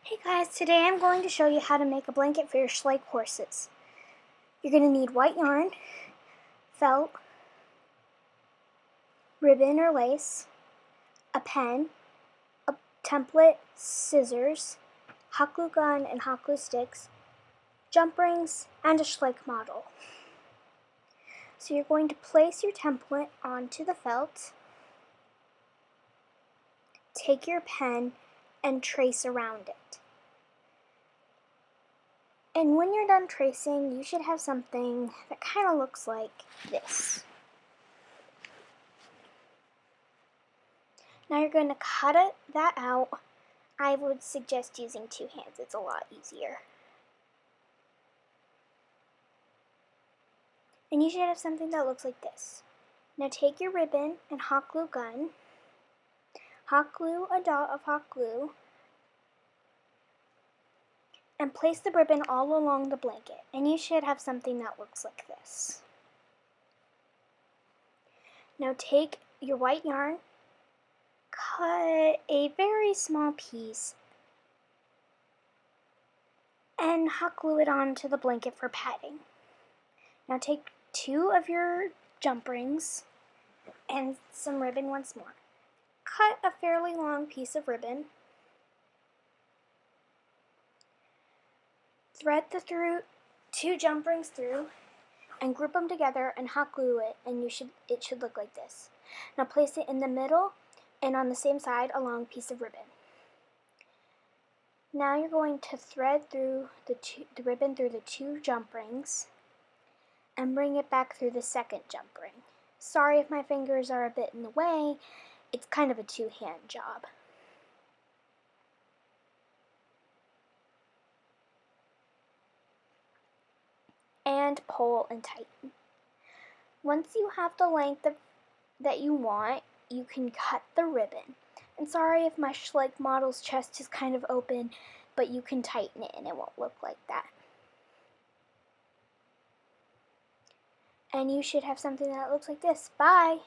Hey guys, today I'm going to show you how to make a blanket for your schleich horses. You're going to need white yarn, felt, ribbon or lace, a pen, a template, scissors, hot glue gun and hot glue sticks, jump rings, and a schleich model. So you're going to place your template onto the felt, take your pen, and trace around it. And when you're done tracing, you should have something that kind of looks like this. Now you're going to cut that out. I would suggest using two hands. It's a lot easier. And you should have something that looks like this. Now take your ribbon and hot glue gun. Hot glue a dot of hot glue. And place the ribbon all along the blanket. And you should have something that looks like this. Now take your white yarn, cut a very small piece, and hot glue it onto the blanket for padding. Now take two of your jump rings and some ribbon once more. Cut a fairly long piece of ribbon. Thread the two jump rings through and group them together and hot glue it, and it should look like this. Now place it in the middle and on the same side a long piece of ribbon. Now you're going to thread through the ribbon through the two jump rings and bring it back through the second jump ring. Sorry if my fingers are a bit in the way, it's kind of a two-hand job. And pull and tighten. Once you have the length that you want, you can cut the ribbon. And sorry if my schleich model's chest is kind of open, but you can tighten it and it won't look like that. And you should have something that looks like this. Bye!